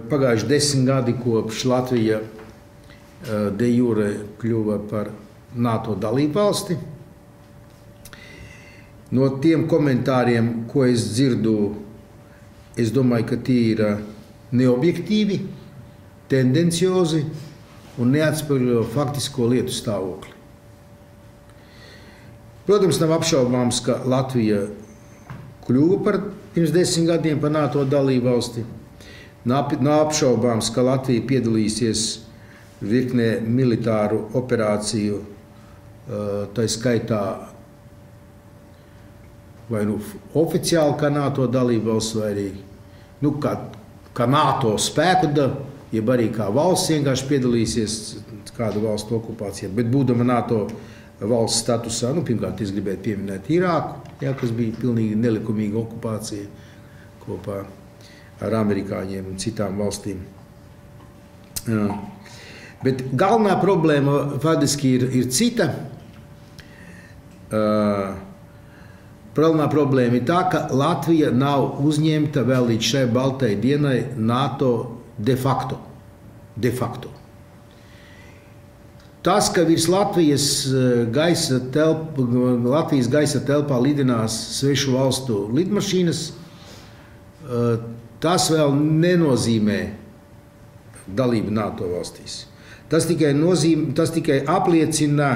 pagājuši 10 gadi, kopš Latvija de jure kļuva par NATO dalībvalsti. No tiem komentāriem, ko es dzirdu, es domāju, ka tie ir neobjektīvi, tendenciozi un neatspoguļo faktisko lietu stāvokli. Protams, nav apšaubāms, ka Latvija kļuva par pirms 10 gadiem par NATO dalībvalsti. Nav apšaubāms, ka Latvija piedalīsies virknē militāru operāciju, tā skaitā vai oficiāli kā NATO dalībvalsts, vai arī kā NATO spēku, jeb arī kā valsts vienkārši piedalīsies kāda valsts okupācijā, bet būdama NATO valsts statusā, pirmkārt es gribētu pieminēt Irāku, kas bija pilnīgi nelikumīga okupācija kopā ar amerikāņiem un citām valstīm. Bet galvenā problēma faktiski ir cita. Galvenā problēma ir tā, ka Latvija nav uzņemta vēl līdz šai baltai dienai NATO de facto. Tas, ka virs Latvijas gaisa telpā lidinās svešu valstu lidmašīnas, tas vēl nenozīmē dalību NATO valstīs. Tas tikai apliecina,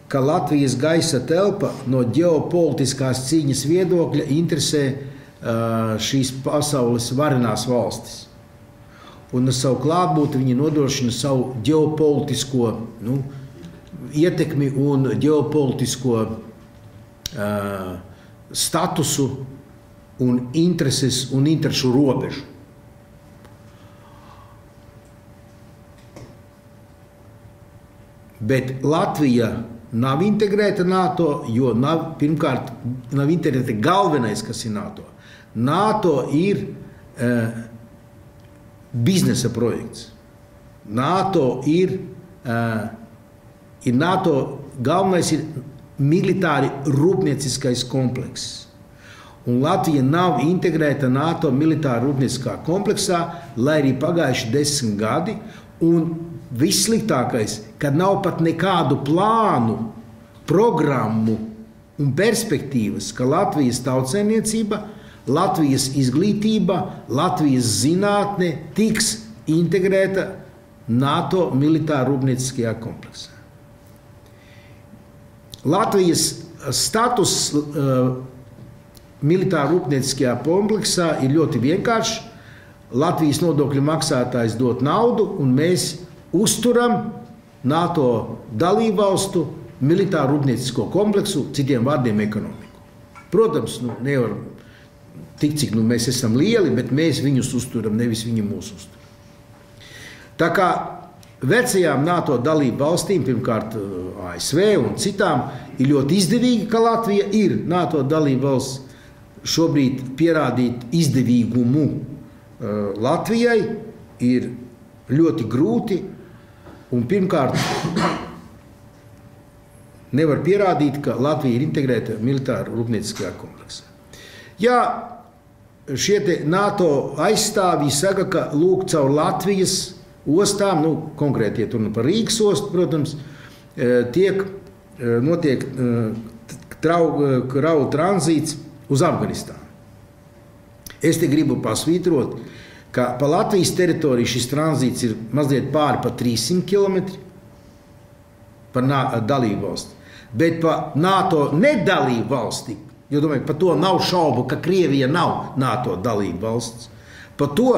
ka Latvijas gaisa telpa no ģeopolitiskās cīņas viedokļa interesē šīs pasaules varenās valstis. Un ar savu klātbūtni viņi nodrošina savu ģeopolitisko ietekmi un ģeopolitisko statusu un intereses un interešu robežu. Bet Latvija nav integrēta NATO, jo pirmkārt nav integrēta galvenais, kas ir NATO. NATO ir biznesa projekts. NATO galvenais ir militāri rūpnieciskais komplekss. Un Latvija nav integrēta NATO militāri rūpnieciskā kompleksā, lai arī pagājuši 10 gadi, un vissliktākais, kad nav pat nekādu plānu, programmu un perspektīvas, ka Latvijas tautsaimniecība, Latvijas izglītība, Latvijas zinātne tiks integrēta NATO militāri rūpnieciskajā kompleksā. Latvijas status militāri rūpnieciskajā kompleksā ir ļoti vienkāršs. Latvijas nodokļu maksātājs dod naudu, un mēs uzturam NATO dalībvalstu militāru rūpniecisko kompleksu, citiem vārdiem ekonomiku. Protams, nevar tik, cik mēs esam lieli, bet mēs viņus uzturam, nevis viņi mūs uztur. Tā kā vecajām NATO dalību valstīm, pirmkārt ASV un citām, ir ļoti izdevīgi, ka Latvija ir NATO dalību valsts. Šobrīd pierādīt izdevīgumu Latvijai ir ļoti grūti, un pirmkārt nevar pierādīt, ka Latvija ir integrēta militāra rūpnieciskajā kompleksā. Jā, šie NATO aizstāvji saka, ka lūk caur Latvijas ostām, konkrēti iet runa par Rīgas ostu, protams, notiek kravu tranzīts uz Afganistānu. Es te gribu pasvītrot, ka pa Latvijas teritoriju šis tranzīts ir mazliet pāri pa 300 km par dalību valsti. Bet pa NATO nedalību valsti, jo domāju, pa to nav šaubu, ka Krievija nav NATO dalību valsts, pa to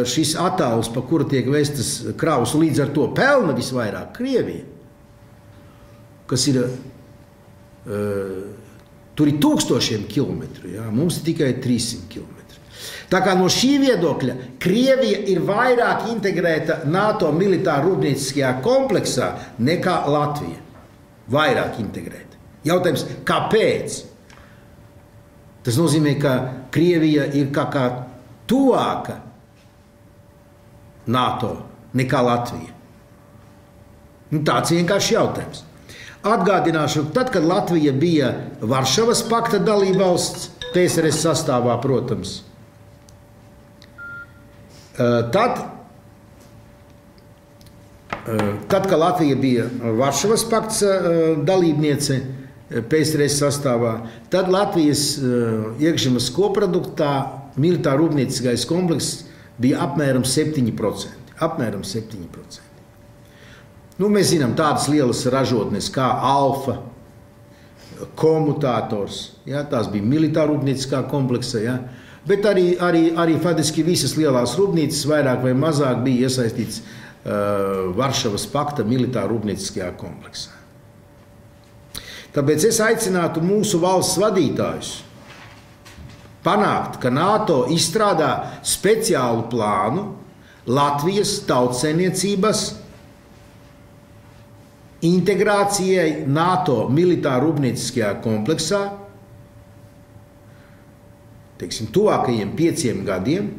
šis attāls, pa kuru tiek vestas kravas, līdz ar to pelna visvairāk Krievija, kas ir tur ir 1000 kilometru, mums ir tikai 300 kilometru. Tā kā no šī viedokļa Krievija ir vairāk integrēta NATO militāra rūpnieciskajā kompleksā nekā Latvija. Vairāk integrēta. Jautājums, kāpēc? Tas nozīmē, ka Krievija ir kā tuvāka NATO nekā Latvija. Tāds vienkārši jautājums. Atgādināšu, tad, kad Latvija bija Varšavas pakta dalībvalsts, PSRS sastāvā, protams, Tad, kad Latvija bija Varšavas pakta dalībniece PSRS sastāvā, tad Latvijas iekšzemes koproduktā militārrūpnieciskais komplekss bija apmēram 7%. Apmēram 7%. Mēs zinām tādas lielas ražotnes kā Alfa, Komutātors, tās bija militārrūpnieciskā kompleksa, bet arī faktiski visas lielās rūpnīcas vairāk vai mazāk bija iesaistīts Varšavas pakta militārrūpnieciskajā kompleksā. Tāpēc es aicinātu mūsu valsts vadītājus panākt, ka NATO izstrādā speciālu plānu Latvijas tautsaimniecības integrācijai NATO militārrūpnieciskajā kompleksā, tuvākajiem 5 gadiem,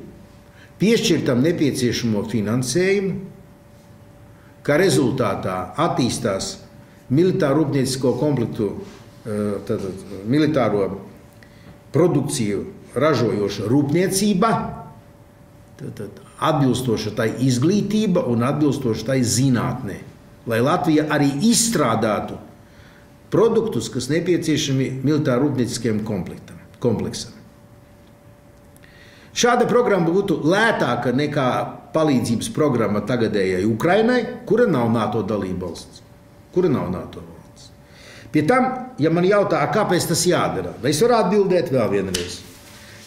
piešķirtam nepieciešamo finansējumu, kā rezultātā attīstās militārrūpniecisko komplektu, militāro produkciju ražojoša rūpniecība, atbilstoša tai izglītība un atbilstoša tai zinātnē, lai Latvija arī izstrādātu produktus, kas nepieciešami militārrūpnieciskajam kompleksam. Šāda programma būtu lētāka nekā palīdzības programma tagadējai Ukrainai, kura nav NATO dalībvalsts. Pie tam, ja man jautā, kāpēc tas jādara, es varu atbildēt vēl vienreiz.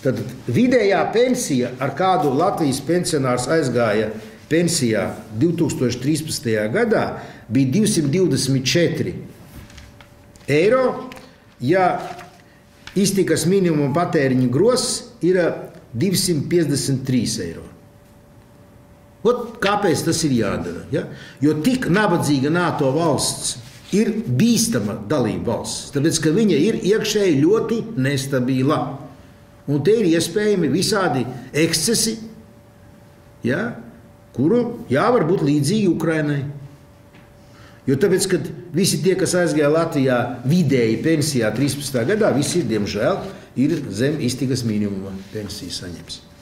Tad vidējā pensija, ar kādu Latvijas pensionārs aizgāja pensijā 2013. gadā, bija 224 eiro, ja iztikas minimuma patēriņa gross ir 253 eiro. Kāpēc tas ir jādara? Ja? Jo tik nabadzīga NATO valsts ir bīstama dalība valsts, tāpēc, ka viņa ir iekšēji ļoti nestabila. Un te ir iespējami visādi ekscesi, kuru, var būt līdzīgi Ukrainai. Jo tāpēc, kad visi tie, kas aizgāja Latvijā vidēji pensijā 13. gadā, visi, diemžēl, ir zem iztikas minimuma pensiju saņems.